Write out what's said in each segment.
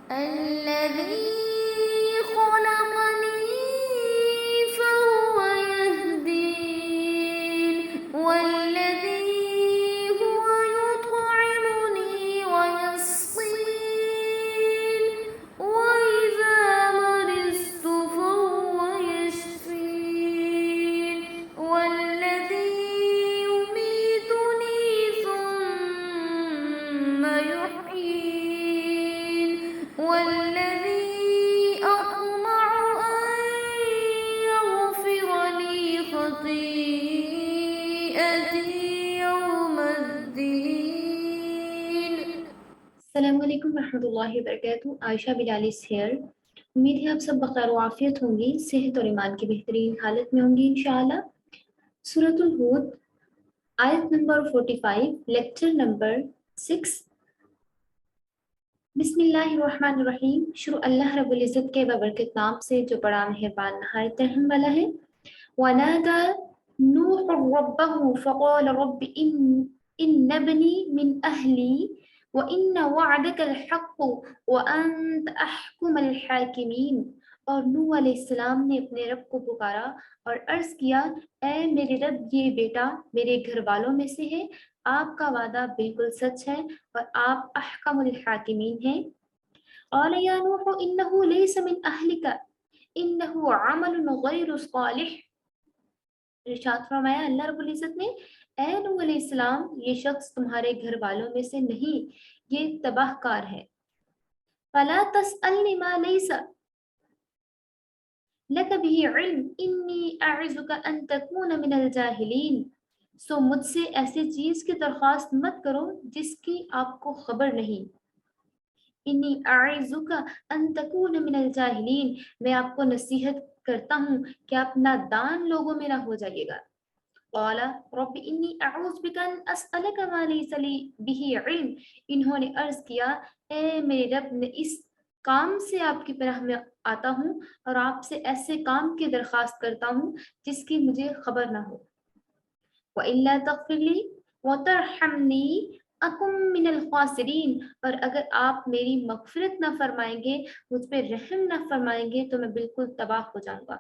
الذي خلقني فهو يهدين والذي هو يطعمني ويسقين وإذا مرضت فهو يشفين والذي يميتني ثم يحيين والذي أطمع أن يغفر لي خطيئتي يوم الدين. السلام علیکم ورحمۃ اللہ وبرکاتہ. عائشہ بلالیس ہیئر. امید ہے آپ سب بخیر و عافیت ہوں گی، صحت اور ایمان کی بہترین حالت میں ہوں گی انشاءاللہ. سورۃ الہود آیت نمبر 45، لیکچر نمبر 6. بسم اللہ الرحمن الرحیم. شروع اللہ رب العزت کے بابرکت نام سے جو بڑا مہربان نہایت رحم والا ہے. وَنَادَى نُوحٌ رَبَّهُ فَقَالَ رَبِّ إِنَّ ابْنِي مِنْ أَهْلِي وَإِنَّ وَعْدَكَ الْحَقُّ وَأَنْتَ أَحْكَمُ الْحَاكِمِينَ. اور نوح علیہ السلام نے اپنے رب کو پکارا اور عرض کیا، اے میرے رب، یہ بیٹا میرے گھر والوں میں سے ہے، آپ کا وعدہ بالکل سچ ہے اور آپ احکم الحاکمین ہیں. قال یا نوح انه ليس من اهلك انه عمل غیر صالح. ارشاد فرمایا اللہ رب العزت نے، اے نوح علیہ السلام، یہ شخص تمہارے گھر والوں میں سے نہیں، یہ تباہ کار ہے. فلا تسألنی ما لیس لک به علم انی اعظک ان تکون من الجاہلین. سو مجھ سے ایسی چیز کی درخواست مت کرو جس کی آپ کو خبر نہیں. انی اعظک ان تکون من الجاہلین، میں آپ کو نصیحت کرتا ہوں کہ آپ نادان لوگوں میں نہ ہو جائیے گا. قال رب انی اعوذ بک ان اسألک ما لیس لی به علم. انہوں نے عرض کیا، اے میرے رب، میں اس کام سے آپ کی پناہ میں آتا ہوں اور آپ سے ایسے کام کی درخواست کرتا ہوں جس کی مجھے خبر نہ ہو. وَإِلَّا تَغْفِرْ لِي وَتَرْحَمْنِي أَكُن مِّنَ الْخَاسِرِينَ. اور اگر آپ میری مغفرت نہ فرمائیں گے، مجھ پہ رحم نہ فرمائیں گے، تو میں بالکل تباہ ہو جاؤں گا.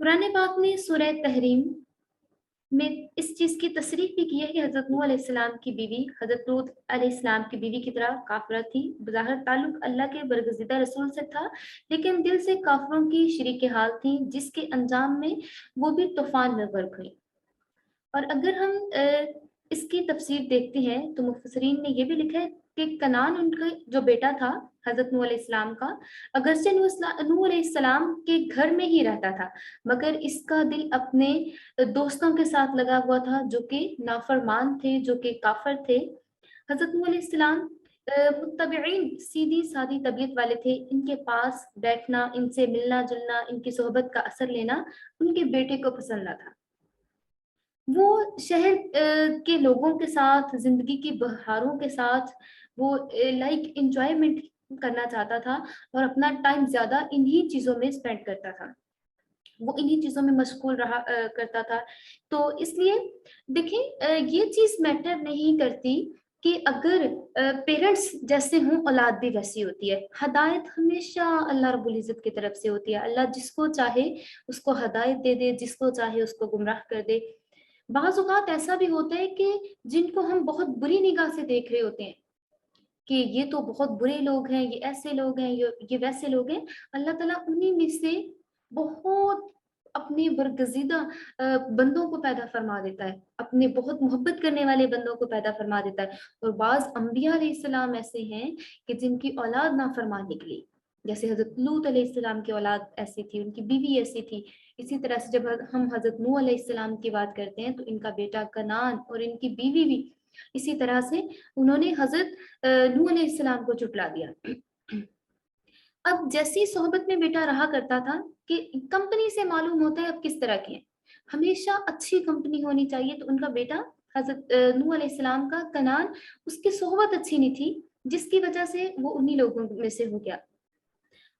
قرآن پاک نے سورہ تحریم میں اس چیز کی تصریح بھی کی ہے کہ حضرت نوح علیہ السلام کی بیوی حضرت لوط علیہ السلام کی بیوی کی طرح کافرہ تھی. بظاہر تعلق اللہ کے برگزیدہ رسول سے تھا، لیکن دل سے کافروں کی شریک حال تھیں، جس کے انجام میں وہ بھی طوفان میں غرق ہوئی. اور اگر ہم اس کی تفسیر دیکھتے ہیں تو مفسرین نے یہ بھی لکھا ہے کہ کنان ان کا جو بیٹا تھا حضرت نوح علیہ السلام کا، اگرچہ نوح علیہ السلام کے گھر میں ہی رہتا تھا، مگر اس کا دل اپنے دوستوں کے ساتھ لگا ہوا تھا جو کہ نافرمان تھے، جو کہ کافر تھے. حضرت نوح علیہ السلام متبعین، سیدھی سادی طبیعت والے تھے. ان کے پاس بیٹھنا، ان سے ملنا جلنا، ان کی صحبت کا اثر لینا ان کے بیٹے کو پسند نہ تھا. وہ شہر کے لوگوں کے ساتھ، زندگی کی بہاروں کے ساتھ وہ لائک انجوائمنٹ کرنا چاہتا تھا اور اپنا ٹائم زیادہ انہی چیزوں میں اسپینڈ کرتا تھا، وہ انہی چیزوں میں مشغول رہا کرتا تھا. تو اس لیے دیکھیں یہ چیز میٹر نہیں کرتی کہ اگر پیرنٹس جیسے ہوں اولاد بھی ویسی ہوتی ہے. ہدایت ہمیشہ اللہ رب العزت کی طرف سے ہوتی ہے. اللہ جس کو چاہے اس کو ہدایت دے دے، جس کو چاہے اس کو گمراہ کر دے. بعض اوقات ایسا بھی ہوتا ہے کہ جن کو ہم بہت بری نگاہ سے دیکھ رہے ہوتے ہیں کہ یہ تو بہت برے لوگ ہیں، یہ ایسے لوگ ہیں، یہ ویسے لوگ ہیں، اللہ تعالیٰ انہی میں سے بہت اپنے برگزیدہ بندوں کو پیدا فرما دیتا ہے، اپنے بہت محبت کرنے والے بندوں کو پیدا فرما دیتا ہے. اور بعض انبیاء علیہ السلام ایسے ہیں کہ جن کی اولاد نافرمان نکلی، جیسے حضرت لوط علیہ السلام کی اولاد ایسی تھی، ان کی بیوی ایسی تھی. اسی طرح سے جب ہم حضرت نوح علیہ السلام کی بات کرتے ہیں تو ان کا بیٹا کنان اور ان کی بیوی بھی اسی طرح سے انہوں نے حضرت نوح علیہ السلام کو جھٹلا دیا. اب جیسی صحبت میں بیٹا رہا کرتا تھا کہ کمپنی سے معلوم ہوتا ہے اب کس طرح کی ہے. ہمیشہ اچھی کمپنی ہونی چاہیے. تو ان کا بیٹا حضرت نوح علیہ السلام کا کنان، اس کی صحبت اچھی نہیں تھی، جس کی وجہ سے وہ انہی لوگوں میں سے ہو گیا.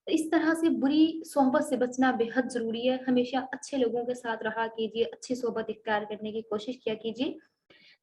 اس طرح سے بری صحبت سے بچنا بے حد ضروری ہے. ہمیشہ اچھے لوگوں کے ساتھ رہا کیجیے، اچھی صحبت اختیار کرنے کی کوشش کیا کیجیے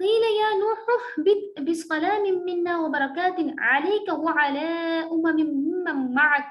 قيل يا نوح اهبط بسلام منا وبركات عليك وعلى ممن معك।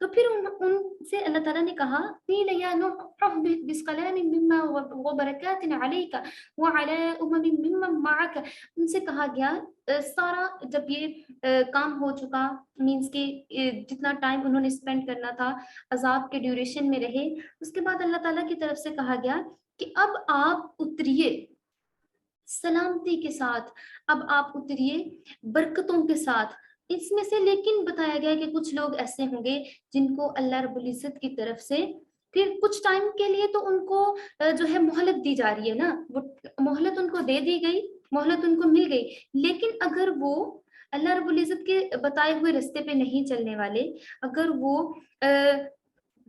تو پھر ان سے اللہ تعالیٰ نے کہا قیل یا نوح اهبط بسلام منا وبرکات علیک وعلی ممن معک، ان سے کہا گیا سارا جب یہ کام ہو چکا، مینس کہ جتنا ٹائم انہوں نے اسپینڈ کرنا تھا عذاب کے ڈیوریشن میں رہے، اس کے بعد اللہ تعالیٰ کی طرف سے کہا گیا کہ اب آپ اتریے سلامتی کے ساتھ، اب آپ اتریے برکتوں کے ساتھ۔ اس میں سے لیکن بتایا گیا کہ کچھ لوگ ایسے ہوں گے جن کو اللہ رب العزت کی طرف سے پھر کچھ ٹائم کے لیے تو ان کو جو ہے مہلت دی جا رہی ہے نا، وہ مہلت ان کو دے دی گئی، مہلت ان کو مل گئی، لیکن اگر وہ اللہ رب العزت کے بتائے ہوئے راستے پہ نہیں چلنے والے، اگر وہ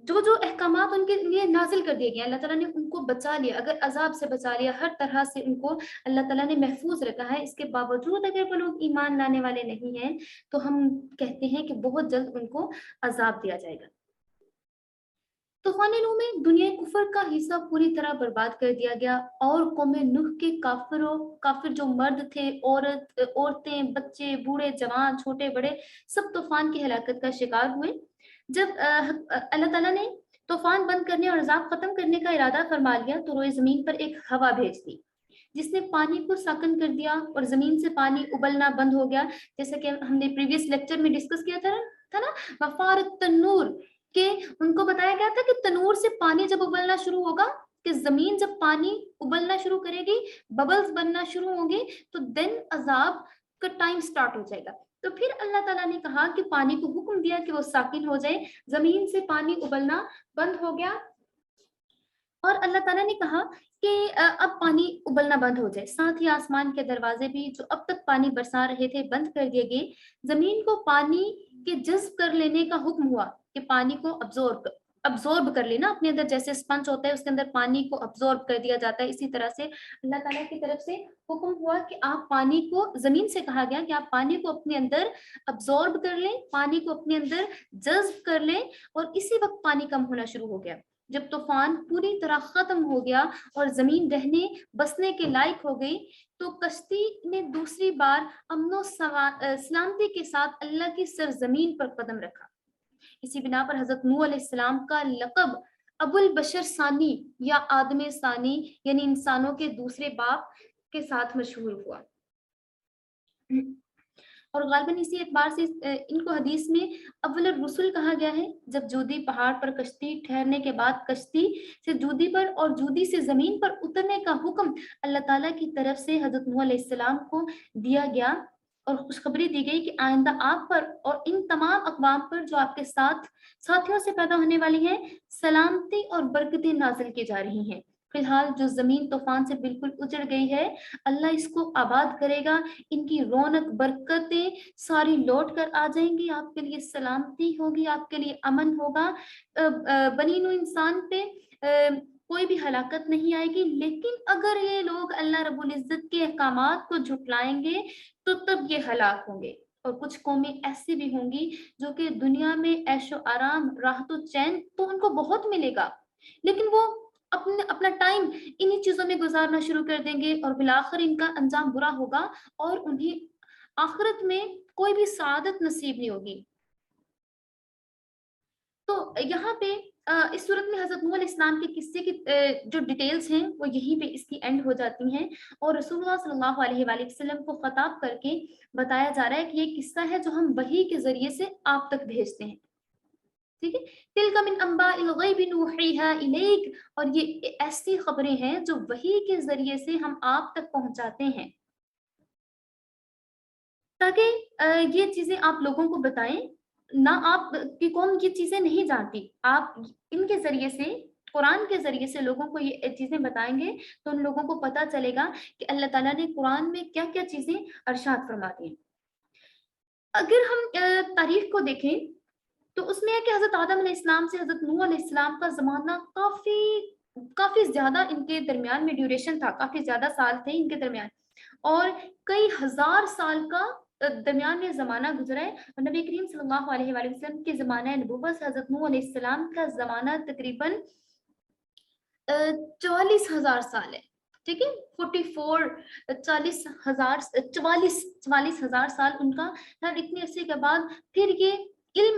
جو احکامات ان کے لیے نازل کر دیے گئے، اللہ تعالیٰ نے ان کو بچا لیا، اگر عذاب سے بچا لیا، ہر طرح سے ان کو اللہ تعالیٰ نے محفوظ رکھا ہے، اس کے باوجود اگر وہ لوگ ایمان لانے والے نہیں ہیں تو ہم کہتے ہیں کہ بہت جلد ان کو عذاب دیا جائے گا۔ طوفان نوح میں دنیا کفر کا حصہ پوری طرح برباد کر دیا گیا، اور قوم نوح کے کافر جو مرد تھے، عورتیں، بچے، بوڑھے، جوان، چھوٹے بڑے، سب طوفان کی ہلاکت کا شکار ہوئے۔ جب اللہ تعالیٰ نے طوفان بند کرنے اور عذاب ختم کرنے کا ارادہ فرما لیا تو روئے زمین پر ایک ہوا بھیج دی جس نے پانی کو ساکن کر دیا اور زمین سے پانی ابلنا بند ہو گیا، جیسا کہ ہم نے پریویس لیکچر میں ڈسکس کیا تھا نا، وفارت تنور، کہ ان کو بتایا گیا تھا کہ تنور سے پانی جب ابلنا شروع ہوگا، کہ زمین جب پانی ابلنا شروع کرے گی، ببلز بننا شروع ہوں گے، تو دین عذاب کا ٹائم سٹارٹ ہو جائے گا۔ تو پھر اللہ تعالیٰ نے کہا کہ پانی کو حکم دیا کہ وہ ساکن ہو جائے، زمین سے پانی ابلنا بند ہو گیا، اور اللہ تعالیٰ نے کہا کہ اب پانی ابلنا بند ہو جائے، ساتھ ہی آسمان کے دروازے بھی جو اب تک پانی برسا رہے تھے بند کر دیے گئے، زمین کو پانی کے جذب کر لینے کا حکم ہوا کہ پانی کو ابزورب کر لینا اپنے اندر، جیسے اسپنج ہوتا ہے اس کے اندر پانی کو ابزورب کر دیا جاتا ہے، اسی طرح سے اللہ تعالیٰ کی طرف سے حکم ہوا کہ آپ پانی کو، زمین سے کہا گیا کہ آپ پانی کو اپنے اندر ابزورب کر لیں، پانی کو اپنے اندر جذب کر لیں، اور اسی وقت پانی کم ہونا شروع ہو گیا۔ جب طوفان پوری طرح ختم ہو گیا اور زمین رہنے بسنے کے لائق ہو گئی تو کشتی نے دوسری بار امن و سلامتی کے ساتھ اللہ کی سرزمین پر قدم رکھا۔ اسی بنا پر حضرت نوح علیہ السلام کا لقب ابو البشر ثانی یا آدم ثانی یعنی انسانوں کے دوسرے باپ کے ساتھ مشہور ہوا، اور غالباً اسی اعتبار سے ان کو حدیث میں اول الرسل کہا گیا ہے۔ جب جودی پہاڑ پر کشتی ٹھہرنے کے بعد کشتی سے جودی پر اور جودی سے زمین پر اترنے کا حکم اللہ تعالیٰ کی طرف سے حضرت نوح علیہ السلام کو دیا گیا، اور خوشخبری دی گئی کہ آئندہ آپ پر اور ان تمام اقوام پر جو آپ کے ساتھیوں سے پیدا ہونے والی ہیں سلامتی اور برکتیں نازل کی جا رہی ہیں۔ فی الحال جو زمین طوفان سے بالکل اجڑ گئی ہے، اللہ اس کو آباد کرے گا، ان کی رونق برکتیں ساری لوٹ کر آ جائیں گی، آپ کے لیے سلامتی ہوگی، آپ کے لیے امن ہوگا، بنی نوع انسان پہ کوئی بھی ہلاکت نہیں آئے گی۔ لیکن اگر یہ لوگ اللہ رب العزت کے احکامات کو جھٹلائیں گے تو تب یہ ہلاک ہوں گے، اور کچھ قومیں ایسی بھی ہوں گی جو کہ دنیا میں عیش و آرام، راحت و چین تو ان کو بہت ملے گا، لیکن وہ اپنا ٹائم انہی چیزوں میں گزارنا شروع کر دیں گے، اور بالآخر ان کا انجام برا ہوگا اور انہیں آخرت میں کوئی بھی سعادت نصیب نہیں ہوگی۔ تو یہاں پہ اس صورت میں حضرت نوح علیہ السلام کے قصے کی جو ڈیٹیلز ہیں وہ یہیں پہ اس کی اینڈ ہو جاتی ہیں، اور رسول اللہ صلی اللہ علیہ وآلہ وسلم کو خطاب کر کے بتایا جا رہا ہے کہ یہ قصہ ہے جو ہم وحی کے ذریعے سے آپ تک بھیجتے ہیں، ٹھیک ہے، تلک من انباء الغیب نوحیہا الیک، اور یہ ایسی خبریں ہیں جو وحی کے ذریعے سے ہم آپ تک پہنچاتے ہیں تاکہ یہ چیزیں آپ لوگوں کو بتائیں، نہ آپ کی قوم یہ چیزیں نہیں جانتی، آپ ان کے ذریعے سے، قرآن کے ذریعے سے لوگوں کو یہ چیزیں بتائیں گے تو ان لوگوں کو پتہ چلے گا کہ اللہ تعالیٰ نے قرآن میں کیا کیا چیزیں ارشاد فرما دی ہیں۔ اگر ہم تاریخ کو دیکھیں تو اس میں ہے کہ حضرت آدم علیہ السلام سے حضرت نوح علیہ السلام کا زمانہ کافی زیادہ ان کے درمیان میں ڈیوریشن تھا، کافی زیادہ سال تھے ان کے درمیان، اور کئی ہزار سال کا درمیان میں زمانہ گزرا ہے، اور نبی کریم صلی اللہ علیہ وآلہ وسلم کے زمانہ نبوت سے حضرت نوح علیہ السلام کا زمانہ تقریباً 44,000 سال ہے، ٹھیک ہے، 44,000 سال ان کا، اتنے عرصے کے بعد پھر یہ علم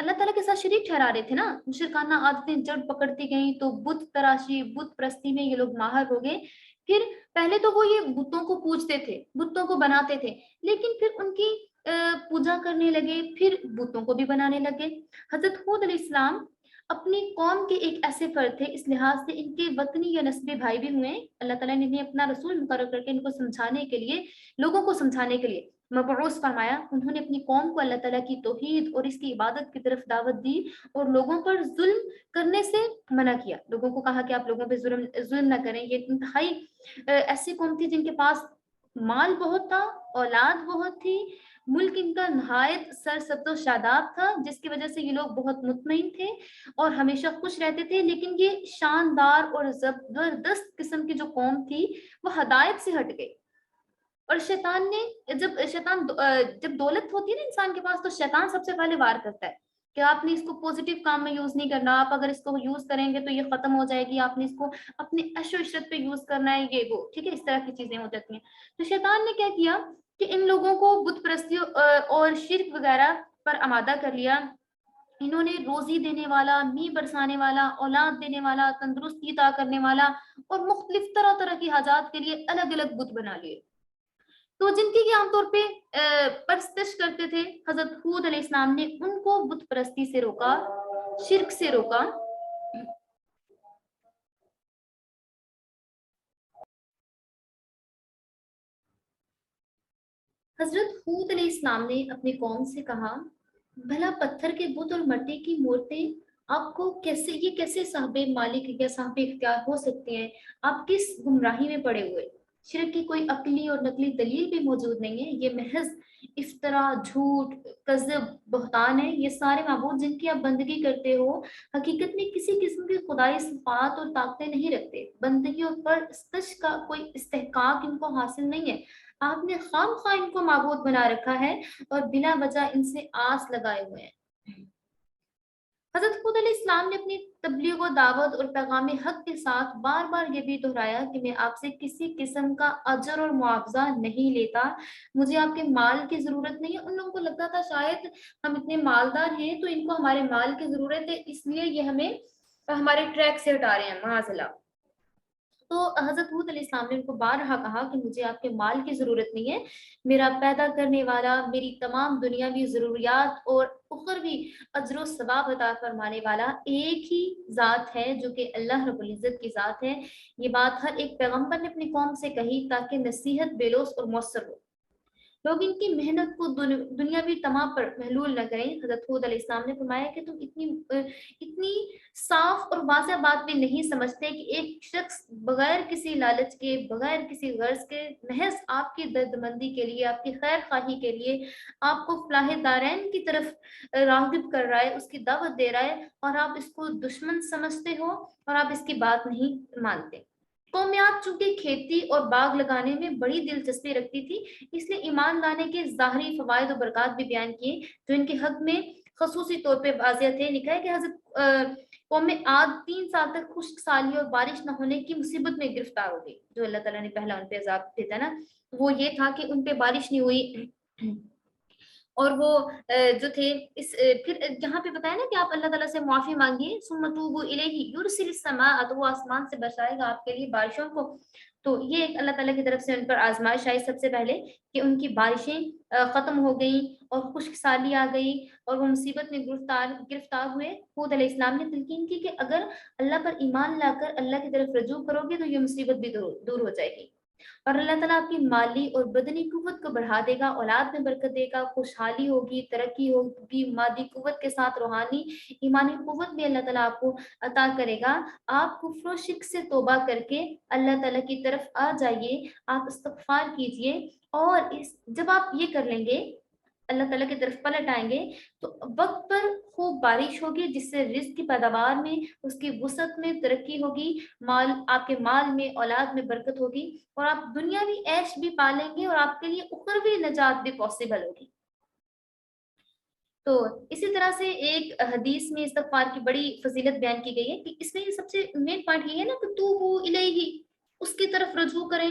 اللہ تعالیٰ کے ساتھ شریک ٹھہرا رہے تھے نا. مشرکانہ عادتیں جڑ پکڑتی گئیں تو بت تراشی بت پرستی میں یہ لوگ ماہر ہو گئے. پھر پہلے تو وہ یہ بتوں کو پوجتے تھے, بتوں کو بناتے تھے, لیکن پھر ان کی پوجا کرنے لگے, پھر بتوں کو بھی بنانے لگے. حضرت ہود علیہ السلام اپنی قوم کے ایک ایسے فرد تھے, اس لحاظ سے ان کے وطنی یا نسبی بھائی بھی ہوئے. اللہ تعالیٰ نے انہیں اپنا رسول مقرر کر کے ان کو سمجھانے کے لیے, لوگوں کو سمجھانے کے لیے مبعوث فرمایا. انہوں نے اپنی قوم کو اللہ تعالیٰ کی توحید اور اس کی عبادت کی طرف دعوت دی اور لوگوں پر ظلم کرنے سے منع کیا. لوگوں کو کہا کہ آپ لوگوں پہ ظلم نہ کریں. یہ انتہائی ایسی قوم تھی جن کے پاس مال بہت تھا, اولاد بہت تھی, ملک ان کا نہایت سرسبز و شاداب تھا, جس کی وجہ سے یہ لوگ بہت مطمئن تھے اور ہمیشہ خوش رہتے تھے. لیکن یہ شاندار اور زبردست قسم کی جو قوم تھی وہ ہدایت سے ہٹ گئی. اور شیطان نے جب دولت ہوتی ہے نا انسان کے پاس, تو شیطان سب سے پہلے وار کرتا ہے کہ آپ نے اس کو پوزیٹیو کام میں یوز نہیں کرنا, آپ اگر اس کو یوز کریں گے تو یہ ختم ہو جائے گی, آپ نے اس کو اپنے عیش و عشرت پہ یوز کرنا ہے, یہ وہ ٹھیک ہے, اس طرح کی چیزیں ہو جاتی ہیں. تو شیطان نے کیا کیا کہ ان لوگوں کو بت پرستی اور شرک وغیرہ پر آمادہ کر لیا. انہوں نے روزی دینے والا, می برسانے والا, اولاد دینے والا, تندرستی عطا کرنے والا اور مختلف طرح طرح کی حاجات کے لیے الگ الگ بت بنا لیے. تو جن کی عام طور پہ پرستش کرتے تھے, حضرت ہود علیہ السلام نے ان کو بت پرستی سے روکا, شرک سے روکا. حضرت ہود علیہ السلام نے اپنی قوم سے کہا, بھلا پتھر کے بت اور مٹی کی مورتیں آپ کو کیسے صاحب مالک یا صاحب اختیار ہو سکتے ہیں؟ آپ کس گمراہی میں پڑے ہوئے؟ شرک کی کوئی عقلی اور نقلی دلیل بھی موجود نہیں ہے. یہ محض افطرا, جھوٹ, کذب, بہتان ہے. یہ سارے معبود جن کی آپ بندگی کرتے ہو حقیقت میں کسی قسم کی خدائی صفات اور طاقتیں نہیں رکھتے. بندگی اور پرستش کا کوئی استحقاق ان کو حاصل نہیں ہے. آپ نے خام خواہ ان کو معبود بنا رکھا ہے اور بلا وجہ ان سے آس لگائے ہوئے ہیں. حضرت خود علیہ السلام نے اپنی تبلیغ و دعوت اور پیغام حق کے ساتھ بار بار یہ بھی دہرایا کہ میں آپ سے کسی قسم کا اجر اور معاوضہ نہیں لیتا, مجھے آپ کے مال کی ضرورت نہیں ہے. ان لوگوں کو لگتا تھا شاید ہم اتنے مالدار ہیں تو ان کو ہمارے مال کی ضرورت ہے, اس لیے یہ ہمیں ہمارے ٹریک سے ہٹا رہے ہیں, معاذ اللہ. تو حضرت ہود علیہ السلام نے ان کو بارہا کہا کہ مجھے آپ کے مال کی ضرورت نہیں ہے. میرا پیدا کرنے والا, میری تمام دنیاوی ضروریات اور اخروی اجر و ثواب عطا فرمانے والا ایک ہی ذات ہے جو کہ اللہ رب العزت کی ذات ہے. یہ بات ہر ایک پیغمبر نے اپنی قوم سے کہی تاکہ نصیحت بے لوث اور مؤثر ہو. لوگ ان کی محنت کو دنیاوی تمام پر محلول نہ کریں. حضرت ہود علیہ السلام نے فرمایا کہ تم اتنی صاف اور واضح بات بھی نہیں سمجھتے کہ ایک شخص بغیر کسی لالچ کے, بغیر کسی غرض کے, محض آپ کی درد مندی کے لیے, آپ کی خیر خواہی کے لیے آپ کو فلاح دارین کی طرف راغب کر رہا ہے, اس کی دعوت دے رہا ہے, اور آپ اس کو دشمن سمجھتے ہو اور آپ اس کی بات نہیں مانتے. قومیات چونکہ کھیتی اور باغ لگانے میں بڑی دلچسپی رکھتی تھی, اس لیے ایمان لانے کے ظاہری فوائد و برکات بھی بیان کیے جو ان کے حق میں خصوصی طور پہ واضح تھے. لکھا ہے کہ حضرت قوم عاد 3 سال تک خشک سالی اور بارش نہ ہونے کی مصیبت میں گرفتار ہو گئی. جو اللہ تعالیٰ نے پہلا ان پہ عذاب دیتا نا, وہ یہ تھا کہ ان پہ بارش نہیں ہوئی, اور وہ جو تھے اس پھر جہاں پہ بتایا نا کہ آپ اللہ تعالیٰ سے معافی مانگیے, ثم توبوا الیہ یرسل السماء, تو وہ آسمان سے برسائے گا آپ کے لیے بارشوں کو. تو یہ ایک اللہ تعالیٰ کی طرف سے ان پر آزمائش آئی سب سے پہلے کہ ان کی بارشیں ختم ہو گئیں اور خشک سالی آ گئی اور وہ مصیبت میں گرفتار ہوئے. ہود علیہ السلام نے تلقین کی کہ اگر اللہ پر ایمان لا کر اللہ کی طرف رجوع کرو گے تو یہ مصیبت بھی دور ہو جائے گی, اور اللہ تعالیٰ آپ کی مالی اور بدنی قوت کو بڑھا دے گا, اولاد میں برکت دے گا, خوشحالی ہوگی, ترقی ہوگی, مادی قوت کے ساتھ روحانی ایمانی قوت بھی اللہ تعالیٰ آپ کو عطا کرے گا. آپ کفر و شرک سے توبہ کر کے اللہ تعالیٰ کی طرف آ جائیے, آپ استغفار کیجئے, اور جب آپ یہ کر لیں گے, اللہ تعالیٰ کی طرف پلٹ آئیں گے, تو وقت پر خوب بارش ہوگی جس سے رزق کی پیداوار میں, اس کی وسعت میں ترقی ہوگی, آپ کے مال میں, اولاد میں برکت ہوگی, اور آپ دنیاوی عیش بھی پالیں گے اور آپ کے لیے اخروی نجات بھی پاسبل ہوگی. تو اسی طرح سے ایک حدیث میں استغفار کی بڑی فضیلت بیان کی گئی ہے کہ اس میں سب سے مین پوائنٹ یہ ہے نا کہ توبوا الیہ, اس کی طرف رجوع کریں,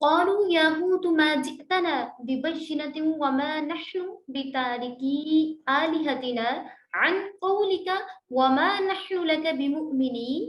قالوا يا هود ما جئتنا ببينة وما نحن بتاركي آلهتنا عن قولك وما نحن لك بمؤمنين।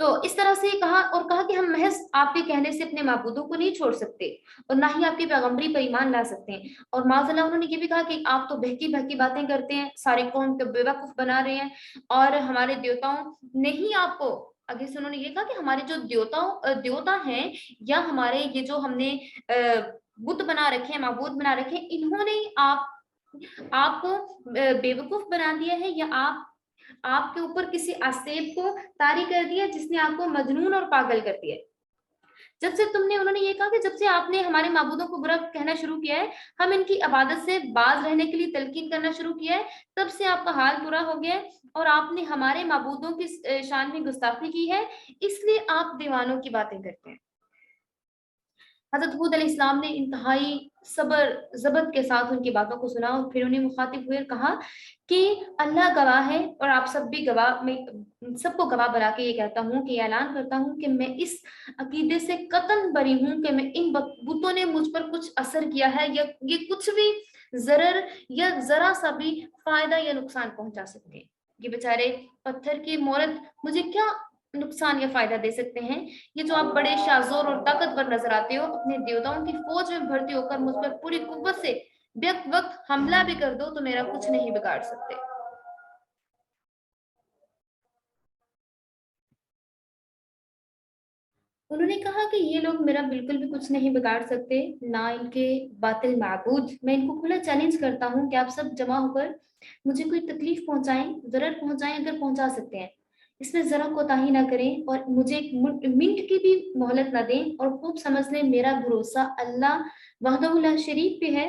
تو اس طرح سے کہا کہ ہم محض آپ کے کہنے سے اپنے معبودوں کو نہیں چھوڑ سکتے اور نہ ہی آپ کی پیغمبری پر ایمان لا سکتے ہیں. اور معاذ اللہ انہوں نے یہ بھی کہا کہ آپ تو بہکی بہکی باتیں کرتے ہیں، ساری قوم کو بیوقوف بنا رہے ہیں، اور ہمارے دیوتاؤں نے ہی آپ کو آگے سے انہوں نے یہ کہا کہ ہمارے جو دیوتا ہیں یا ہمارے یہ جو ہم نے بت بنا رکھے ہیں، معبود بنا رکھے ہیں، انہوں نے ہی آپ کو بیوقوف بنا دیا ہے، یا آپ کے اوپر کسی آسیب کو طاری کر دیا جس نے آپ کو مجنون اور پاگل کر دیا. جب سے انہوں نے یہ کہا کہ جب سے آپ نے ہمارے معبودوں کو برا کہنا شروع کیا ہے، ہم ان کی عبادت سے باز رہنے کے لیے تلقین کرنا شروع کیا ہے، تب سے آپ کا حال برا ہو گیا ہے اور آپ نے ہمارے معبودوں کی شان میں گستاخی کی ہے، اس لیے آپ دیوانوں کی باتیں کرتے ہیں. حضرت حود علیہ السلام نے انتہائی صبر ضبط کے ساتھ ان کی باتوں کو سنا اور پھر انہیں مخاطب ہوئے کہا کہ اللہ گواہ ہے اور آپ سب بھی گواہ، میں سب کو گواہ بنا کے یہ کہتا ہوں کہ یہ اعلان کرتا ہوں کہ میں اس عقیدے سے قطعاً بری ہوں کہ میں ان بتوں نے مجھ پر کچھ اثر کیا ہے یا یہ کچھ بھی ضرر یا ذرا سا بھی فائدہ یا نقصان پہنچا سکتے ہیں. یہ بیچارے پتھر کی مورد مجھے کیا نقصان یا فائدہ دے سکتے ہیں؟ یہ جو آپ بڑے شاذور اور طاقتور نظر آتے ہو، اپنے دیوتاؤں کی فوج میں بھرتی ہو کر مجھ پر پوری قوت سے بیک وقت حملہ بھی کر دو تو میرا کچھ نہیں بگاڑ سکتے. انہوں نے کہا کہ یہ لوگ میرا بالکل بھی کچھ نہیں بگاڑ سکتے، نہ ان کے باطل معبود. میں ان کو کھلا چیلنج کرتا ہوں کہ آپ سب جمع ہو کر مجھے کوئی تکلیف پہنچائیں، ضرر پہنچائیں اگر پہنچا سکتے ہیں، اس میں ذرا کوتاہی نہ کریں اور مجھے ایک منٹ کی بھی مہلت نہ دیں. اور خوب سمجھ لیں میرا بھروسہ اللہ وحدہ لا شریک پہ ہے،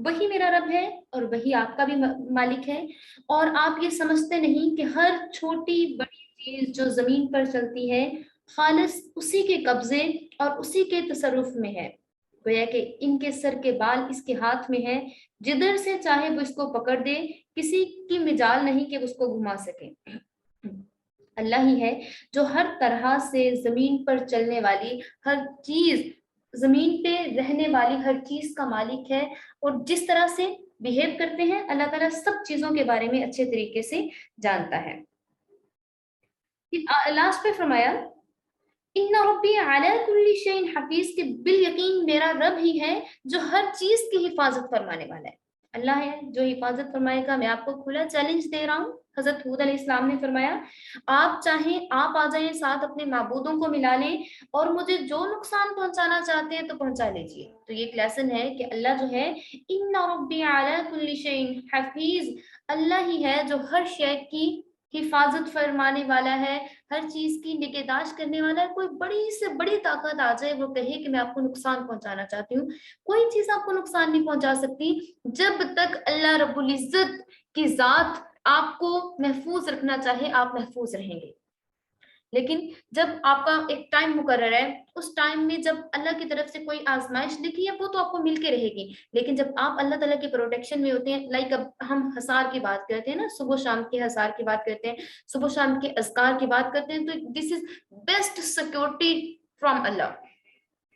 وہی میرا رب ہے اور وہی آپ کا بھی مالک ہے. اور آپ یہ سمجھتے نہیں کہ ہر چھوٹی بڑی چیز جو زمین پر چلتی ہے خالص اسی کے قبضے اور اسی کے تصرف میں ہے، گویا کہ ان کے سر کے بال اس کے ہاتھ میں ہے، جدھر سے چاہے وہ اس کو پکڑ دے، کسی کی مجال نہیں کہ اس کو گھما سکے. اللہ ہی ہے جو ہر طرح سے زمین پر چلنے والی ہر چیز، زمین پہ رہنے والی ہر چیز کا مالک ہے، اور جس طرح سے بہیو کرتے ہیں اللہ تعالیٰ سب چیزوں کے بارے میں اچھے طریقے سے جانتا ہے. لاسٹ پہ فرمایا ان ربی علی کل شیء حفیظ، کہ بالیقین میرا رب ہی ہے جو ہر چیز کی حفاظت فرمانے والا ہے. اللہ ہے جو حفاظت فرمائے گا. میں آپ کو کھلا چیلنج دے رہا ہوں. حضرت حود علیہ السلام نے فرمایا آپ چاہیں آپ آ جائیں ساتھ اپنے معبودوں کو ملا لیں اور مجھے جو نقصان پہنچانا چاہتے ہیں تو پہنچا لیجیے. تو یہ ایک لیسن ہے کہ اللہ جو ہے ان ربی علی کل شیء حفیظ، اللہ ہی ہے جو ہر شے کی حفاظت فرمانے والا ہے، ہر چیز کی نگہداشت کرنے والا ہے. کوئی بڑی سے بڑی طاقت آ جائے وہ کہے کہ میں آپ کو نقصان پہنچانا چاہتی ہوں، کوئی چیز آپ کو نقصان نہیں پہنچا سکتی جب تک اللہ رب العزت کی ذات آپ کو محفوظ رکھنا چاہے آپ محفوظ رہیں گے. لیکن جب آپ کا ایک ٹائم مقرر ہے، اس ٹائم میں جب اللہ کی طرف سے کوئی آزمائش لکھی ہے وہ تو آپ کو مل کے رہے گی، لیکن جب آپ اللہ تعالیٰ کے پروٹیکشن میں ہوتے ہیں، لائک اب ہم حصار کی بات کرتے ہیں نا، صبح شام کے حصار کی بات کرتے ہیں، صبح شام کے اذکار کی بات کرتے ہیں، تو دس از بیسٹ سیکورٹی فرام اللہ.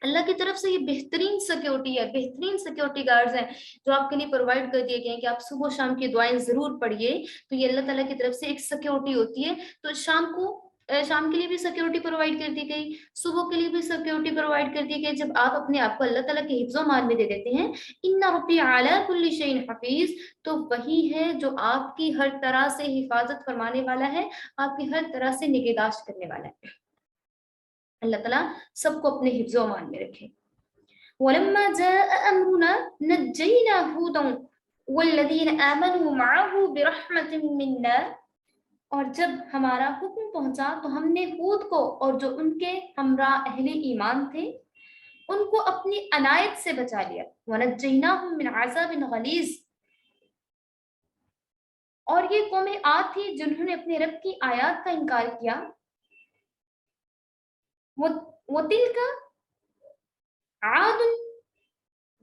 اللہ کی طرف سے یہ بہترین سیکورٹی ہے، بہترین سیکورٹی گارڈز ہیں جو آپ کے لیے پرووائڈ کر دیے گئے ہیں کہ آپ صبح شام کی دعائیں ضرور پڑھیے. تو یہ اللہ تعالیٰ کی طرف سے ایک سیکورٹی ہوتی ہے. تو شام کے لیے بھی سیکورٹی پرووائڈ کر دی گئی، صبح کے لیے بھی سیکورٹی پرووائڈ کر دی گئی. جب آپ اپنے آپ کو اللہ تعالیٰ کے حفظ و مان میں دے دیتے ہیں ان ربی علی کل شیء حفیظ، تو وہی ہے جو آپ کی ہر طرح سے حفاظت فرمانے والا ہے، آپ کی ہر طرح سے نگہداشت کرنے والا ہے. اللہ تعالیٰ سب کو اپنے حفظ و امان میں رکھے. وَلَمَّا جَاءَ أَمْرُنَا نَجَّيْنَا هُودًا وَالَّذِينَ آمَنُوا مَعَهُ بِرَحْمَةٍ مِنَّا، اور جب ہمارا حکم پہنچا تو ہم نے ہود کو اور جو ان کے ہمراہ اہل ایمان تھے ان کو اپنی عنایت سے بچا لیا. وَنَجَّيْنَاهُم مِّنْ عَذَابٍ غَلِيظٍ، اور یہ قوم عاد تھی جنہوں نے اپنے رب کی آیات کا انکار کیا. وَتِلْكَ عَادٌ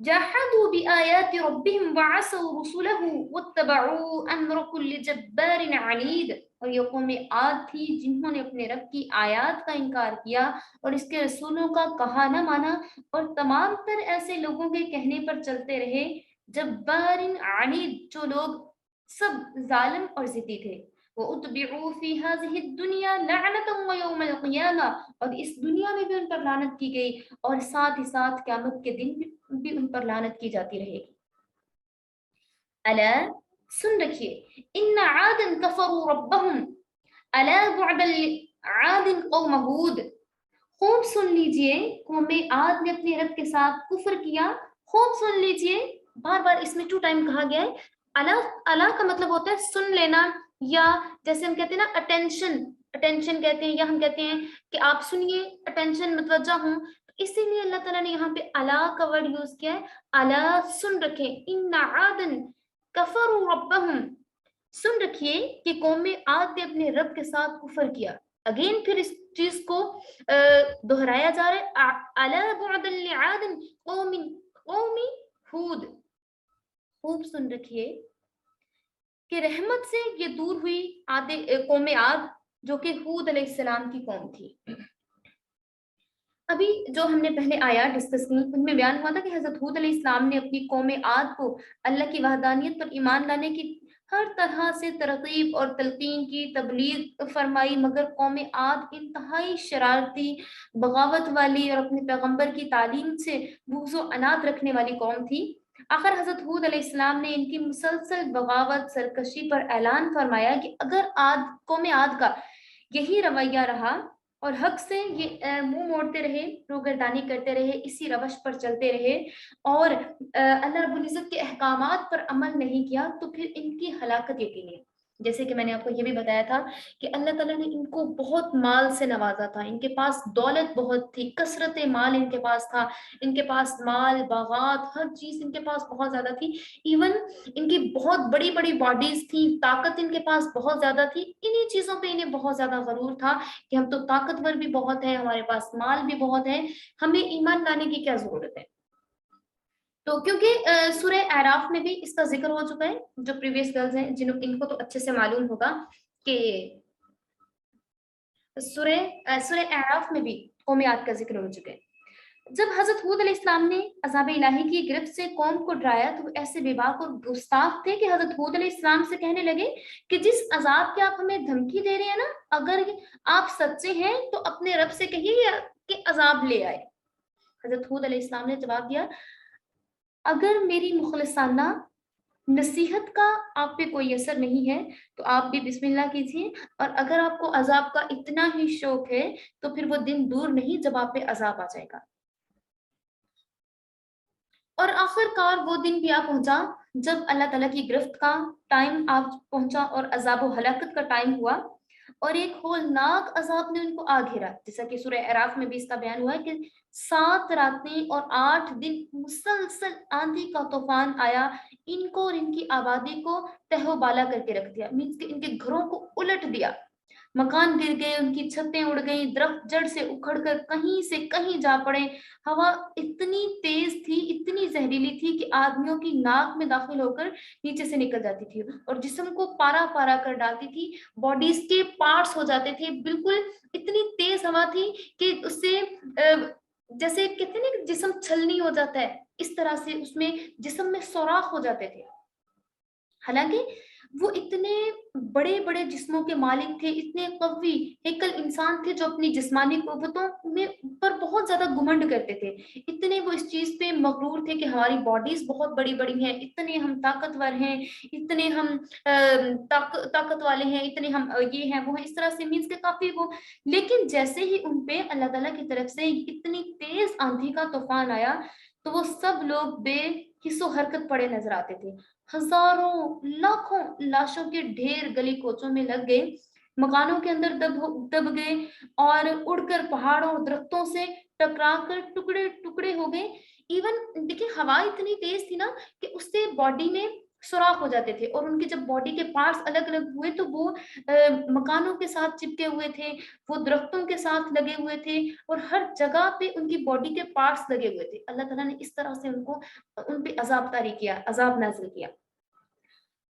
جَحَدُوا بِآيَاتِ رَبِّهِمْ وَعَصَوْا رُسُلَهُ وَاتَّبَعُوا أَمْرَ كُلِّ جَبَّارٍ عَنِيدٍ، اور یہ قوم عاد تھی جنہوں نے اپنے رب کی آیات کا انکار کیا اور اس کے رسولوں کا کہا نہ مانا، اور تمام تر ایسے لوگوں کے کہنے پر چلتے رہے، جبار عنید جو لوگ سب ظالم اور ضدی تھے. وَأُتْبِعُوا فِي هَذِهِ الدُّنْيَا لَعْنَةً وَيَوْمَ الْقِيَامَةِ، اور اس دنیا میں بھی ان پر لعنت کی گئی اور ساتھ ہی ساتھ قیامت کے دن بھی ان پر لعنت کی جاتی رہے گی. الا، سن رکھیے، ان عاد کفروا ربهم الا بعدا لعاد قوم ہود، خوب سن لیجئے، قوم عاد نے اپنے رب کے ساتھ کفر کیا. خوب سن لیجئے، بار بار اس میں ٹو ٹائم کہا گیا ہے. الا کا مطلب ہوتا ہے سن لینا، یا جیسے ہم کہتے ہیں نا اٹینشن کہتے ہیں، یا ہم کہتے ہیں کہ آپ سنیے، اٹینشن متوجہ ہوں. اسی لیے اللہ تعالیٰ نے یہاں پہ الا کا ورڈ یوز کیا ہے. الا، سن رکھیں، ان عادن کفروا ربهم، سن رکھیے کہ قوم عاد نے اپنے رب کے ساتھ کفر کیا. اگین پھر اس چیز کو دہرایا جا رہا ہے، الا بعدا لعاد قوم ہود. خوب سن رکھیے کہ رحمت سے یہ دور ہوئی قوم عاد جو کہ ہود علیہ السلام کی قوم تھی. ابھی جو ہم نے پہلے آیا ڈسکس کی، ان میں بیان ہوا تھا کہ حضرت ہود علیہ السلام نے اپنی قوم عاد کو اللہ کی وحدانیت پر ایمان لانے کی ہر طرح سے ترغیب اور تلقین کی، تبلیغ فرمائی، مگر قوم عاد انتہائی شرارتی، بغاوت والی اور اپنے پیغمبر کی تعلیم سے بغض و عناد رکھنے والی قوم تھی. آخر حضرت ہود علیہ السلام نے ان کی مسلسل بغاوت، سرکشی پر اعلان فرمایا کہ اگر قوم عاد کا یہی رویہ رہا اور حق سے یہ منہ موڑتے رہے، روگردانی کرتے رہے، اسی روش پر چلتے رہے اور اللہ رب العزت کے احکامات پر عمل نہیں کیا، تو پھر ان کی ہلاکت یقینی ہے. جیسے کہ میں نے آپ کو یہ بھی بتایا تھا کہ اللہ تعالیٰ نے ان کو بہت مال سے نوازا تھا، ان کے پاس دولت بہت تھی، کثرت مال ان کے پاس تھا، ان کے پاس مال، باغات، ہر چیز ان کے پاس بہت زیادہ تھی. ایون ان کی بہت بڑی بڑی باڈیز تھی، طاقت ان کے پاس بہت زیادہ تھی. انہی چیزوں پہ انہیں بہت زیادہ غرور تھا کہ ہم تو طاقتور بھی بہت ہیں، ہمارے پاس مال بھی بہت ہے، ہمیں ایمان لانے کی کیا ضرورت ہے. تو کیونکہ سورہ اعراف میں بھی اس کا ذکر ہو چکا ہے، جو پریویس گرلز ہیں ان کو تو اچھے سے معلوم ہوگا کہ سورہ اعراف میں بھی قوم عاد کا ذکر ہو چکا ہے. جب حضرت ہود علیہ السلام نے عذاب الہی کی گرفت سے قوم کو ڈرایا تو وہ ایسے بے باک اور گستاخ تھے کہ حضرت ہود علیہ السلام سے کہنے لگے کہ جس عذاب کی آپ ہمیں دھمکی دے رہے ہیں نا، اگر آپ سچے ہیں تو اپنے رب سے کہیے کہ عذاب لے آئے. حضرت ہود علیہ السلام نے جواب دیا، اگر میری مخلصانہ نصیحت کا آپ پہ کوئی اثر نہیں ہے تو آپ بھی بسم اللہ کیجیے، اور اگر آپ کو عذاب کا اتنا ہی شوق ہے تو پھر وہ دن دور نہیں جب آپ پہ عذاب آ جائے گا. اور آخر کار وہ دن بھی آ پہنچا جب اللہ تعالیٰ کی گرفت کا ٹائم آ پہنچا اور عذاب و ہلاکت کا ٹائم ہوا، اور ایک ہولناک عذاب نے ان کو آ گھیرا. جیسا کہ سورہ اعراف میں بھی اس کا بیان ہوا ہے کہ 7 راتیں اور 8 دن مسلسل آندھی کا طوفان آیا، ان کو اور ان کی آبادی کو تہو بالا کر کے رکھ دیا. مینس کہ ان کے گھروں کو الٹ دیا، مکان گر گئے، ان کی چھتیں اڑ گئیں، درخت جڑ سے اکھڑ کر کہیں سے کہیں جا پڑے. ہوا اتنی تیز تھی، اتنی زہریلی تھی کہ آدمیوں کی ناک میں داخل ہو کر نیچے سے نکل جاتی تھی اور جسم کو پارا پارا کر ڈالتی تھی، باڈیز کے پارٹس ہو جاتے تھے. بالکل اتنی تیز ہوا تھی کہ اس سے جیسے کہتے ہیں نا جسم چھلنی ہو جاتا ہے، اس طرح سے اس میں جسم میں سوراخ ہو جاتے تھے. حالانکہ وہ اتنے بڑے بڑے جسموں کے مالک تھے، اتنے قوی ہیکل انسان تھے جو اپنی جسمانی قوتوں میں پر بہت زیادہ گھمنڈ کرتے تھے. اتنے وہ اس چیز پہ مغرور تھے کہ ہماری باڈیز بہت بڑی بڑی ہیں، اتنے ہم طاقتور ہیں، اتنے ہم طاقت والے ہیں، اتنے ہم یہ ہیں وہ ہیں، اس طرح سے مینس کہ کافی وہ. لیکن جیسے ہی ان پہ اللہ تعالیٰ کی طرف سے اتنی تیز آندھی کا طوفان آیا تو وہ سب لوگ بے حس و حرکت پڑے نظر آتے تھے. ہزاروں لاکھوں لاشوں کے ڈھیر گلی کوچوں میں لگ گئے، مکانوں کے اندر دب گئے اور اڑ کر پہاڑوں اور درختوں سے ٹکرا کر ٹکڑے ٹکڑے ہو گئے. ایون دیکھیں ہوا اتنی تیز تھی نا کہ اس سے باڈی میں سوراخ ہو جاتے تھے، اور ان کے جب باڈی کے پارٹس الگ الگ ہوئے تو وہ مکانوں کے ساتھ چپکے ہوئے تھے، وہ درختوں کے ساتھ لگے ہوئے تھے، اور ہر جگہ پہ ان کی باڈی کے پارٹس لگے ہوئے تھے. اللہ تعالیٰ نے اس طرح سے ان پہ عذاب طاری کیا، عذاب نازل کیا.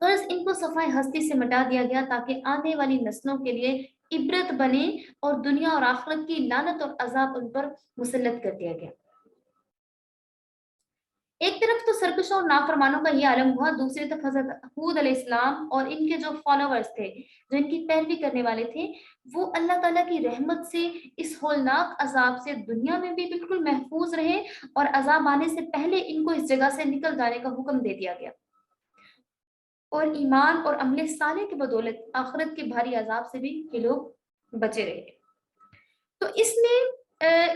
غرض ان کو صفحہ ہستی سے مٹا دیا گیا تاکہ آنے والی نسلوں کے لیے عبرت بنے، اور دنیا اور آخرت کی لعنت اور عذاب ان پر مسلط کر دیا گیا. ایک طرف تو سرکشوں اور نافرمانوں کا یہ عالم ہوا، دوسری طرف حضرت ہود علیہ السلام اور ان کے جو فالوورز تھے، جو ان کی پیروی کرنے والے تھے، وہ اللہ تعالیٰ کی رحمت سے اس ہولناک عذاب سے دنیا میں بھی بالکل محفوظ رہے، اور عذاب آنے سے پہلے ان کو اس جگہ سے نکل جانے کا حکم دے دیا گیا، اور ایمان اور عمل صالح کی بدولت آخرت کے بھاری عذاب سے بھی یہ لوگ بچے رہے۔ تو اس میں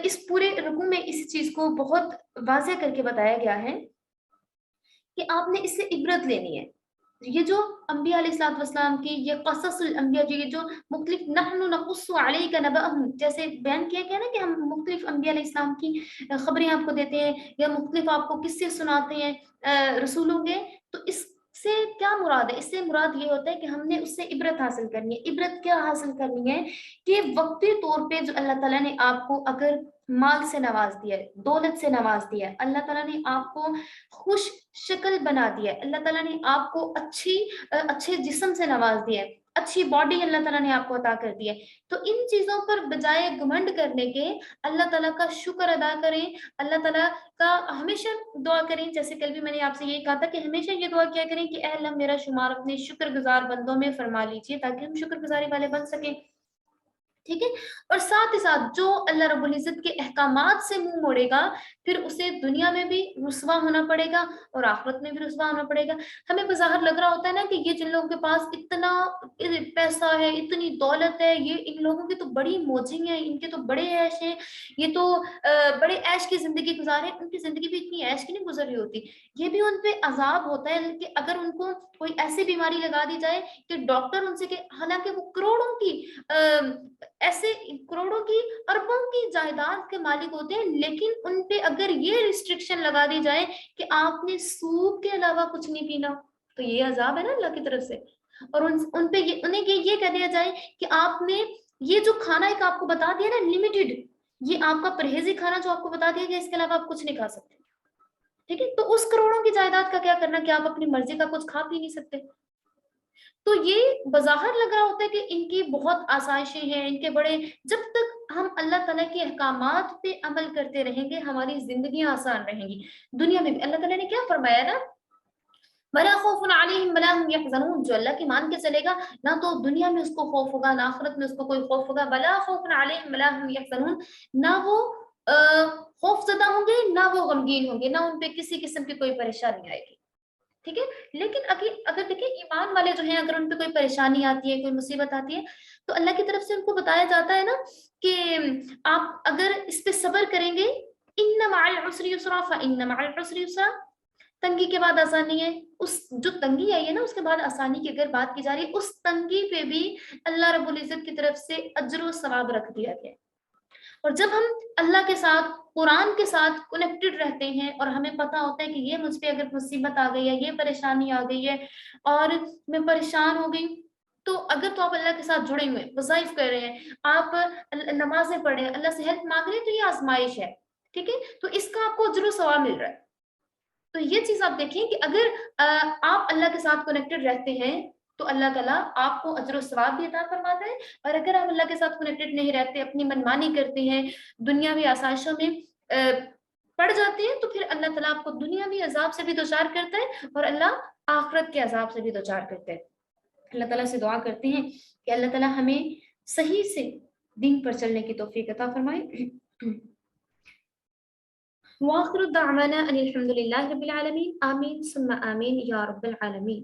اس پورے رکوع میں اس چیز کو بہت واضح کر کے بتایا گیا ہے کہ آپ نے اس سے عبرت لینی ہے۔ یہ جو انبیاء علیہ الصلوۃ والسلام کی یہ قصص الانبیاء، یہ جو مختلف نحن نقص علیک نبأہم جیسے بیان کیا گیا نا کہ ہم مختلف انبیاء علیہ السلام کی خبریں آپ کو دیتے ہیں یا مختلف آپ کو قصے سناتے ہیں رسولوں کے، تو اس سے کیا مراد ہے؟ اس سے مراد یہ ہوتا ہے کہ ہم نے اس سے عبرت حاصل کرنی ہے۔ عبرت کیا حاصل کرنی ہے کہ وقتی طور پہ جو اللہ تعالیٰ نے آپ کو اگر مال سے نواز دیا ہے، دولت سے نواز دیا ہے، اللہ تعالیٰ نے آپ کو خوش شکل بنا دیا ہے، اللہ تعالیٰ نے آپ کو اچھے جسم سے نواز دیا ہے، اچھی باڈی اللہ تعالیٰ نے آپ کو عطا کر دیا ہے، تو ان چیزوں پر بجائے گھمنڈ کرنے کے اللہ تعالیٰ کا شکر ادا کریں، اللہ تعالیٰ کا ہمیشہ دعا کریں۔ جیسے کل بھی میں نے آپ سے یہ کہا تھا کہ ہمیشہ یہ دعا کیا کریں کہ اے اللہ میرا شمار اپنے شکر گزار بندوں میں فرما لیجیے تاکہ ہم شکر گزاری والے بن سکیں، ٹھیک ہے۔ اور ساتھ ہی ساتھ جو اللہ رب العزت کے احکامات سے منہ موڑے گا پھر اسے دنیا میں بھی رسوا ہونا پڑے گا اور آخرت میں بھی رسوا ہونا پڑے گا۔ ہمیں بظاہر لگ رہا ہوتا ہے نا کہ یہ جن لوگوں کے پاس اتنا پیسہ ہے، اتنی دولت ہے، یہ ان لوگوں کی تو بڑی موجیں ہیں، ان کے تو بڑے عیش ہیں، یہ تو بڑے عیش کی زندگی گزارے، ان کی زندگی بھی اتنی عیش کی نہیں گزر رہی ہوتی۔ یہ بھی ان پہ عذاب ہوتا ہے کہ اگر ان کو کوئی ایسی بیماری لگا دی جائے کہ ڈاکٹر ان سے کہ حالانکہ وہ کروڑوں کی ایسے کروڑوں کی اربوں کی جائیداد کے مالک ہوتے ہیں، لیکن ان پہ اگر یہ ریسٹرکشن لگا دی جائے کہ آپ نے سود کے علاوہ کچھ نہیں پینا، تو یہ عذاب ہے نا اللہ کی طرف سے۔ اور ان پہ انہیں یہ کہہ دیا جائے کہ آپ نے یہ جو کھانا ایک آپ کو بتا دیا نا لمیٹڈ، یہ آپ کا پرہیزی کھانا جو آپ کو بتا دیا گیا اس کے علاوہ آپ کچھ نہیں کھا سکتے، ٹھیک ہے۔ تو اس کروڑوں کی جائیداد کا کیا کرنا کہ آپ اپنی مرضی کا کچھ کھا پی نہیں سکتے۔ تو یہ بظاہر لگ رہا ہوتا ہے کہ ان کی بہت آسائشیں ہیں، ان کے بڑے، جب تک ہم اللہ تعالیٰ کے احکامات پہ عمل کرتے رہیں گے ہماری زندگیاں آسان رہیں گی۔ دنیا میں بھی اللہ تعالیٰ نے کیا فرمایا نا، وَلَا خَوْفٌ عَلَيْهِمْ وَلَا هُمْ يَحْزَنُونَ، جو اللہ کی مان کے چلے گا نہ تو دنیا میں اس کو خوف ہوگا نہ آخرت میں اس کو کوئی خوف ہوگا، وَلَا خَوْفٌ عَلَيْهِمْ وَلَا هُمْ يَحْزَنُونَ، نہ وہ خوف زدہ ہوں گے نہ وہ غمگین ہوں گے، نہ ان پہ کسی قسم کی کوئی پریشانی آئے گی، ٹھیک ہے۔ لیکن اگر دیکھیں ایمان والے جو ہیں اگر ان پہ کوئی پریشانی آتی ہے، کوئی مصیبت آتی ہے، تو اللہ کی طرف سے ان کو بتایا جاتا ہے نا کہ آپ اگر اس پہ صبر کریں گے، ان مع العسر یسرا فان مع العسر یسرا، تنگی کے بعد آسانی ہے، اس جو تنگی آئی ہے نا اس کے بعد آسانی کی اگر بات کی جا رہی ہے، اس تنگی پہ بھی اللہ رب العزت کی طرف سے اجر و ثواب رکھ دیا گیا۔ اور جب ہم اللہ کے ساتھ قرآن کے ساتھ کنیکٹڈ رہتے ہیں اور ہمیں پتا ہوتا ہے کہ یہ مجھ پہ اگر مصیبت آ گئی ہے، یہ پریشانی آ گئی ہے اور میں پریشان ہو گئی، تو اگر تو آپ اللہ کے ساتھ جڑے ہوئے وظائف کر رہے ہیں، آپ نمازیں پڑھ رہے ہیں، اللہ سے ہیلپ مانگ رہے ہیں، تو یہ آزمائش ہے، ٹھیک ہے، تو اس کا آپ کو اجر و ثواب مل رہا ہے۔ تو یہ چیز آپ دیکھیں کہ اگر آپ اللہ کے ساتھ کنیکٹڈ رہتے ہیں تو اللہ تعالیٰ آپ کو اجر و ثواب بھی عطا فرماتا ہے، اور اگر آپ اللہ کے ساتھ کنیکٹڈ نہیں رہتے، اپنی منمانی کرتے ہیں، دنیاوی آسائشوں میں پڑ جاتے ہیں، تو پھر اللہ تعالیٰ آپ کو دنیاوی عذاب سے بھی دوچار کرتا ہے اور اللہ آخرت کے عذاب سے بھی دوچار کرتا ہے۔ اللہ تعالیٰ سے دعا کرتے ہیں کہ اللہ تعالیٰ ہمیں صحیح سے دین پر چلنے کی توفیق عطا فرمائے۔ وآخر دعوانا ان الحمد للہ رب العالمین، آمین ثم آمین یا رب العالمین۔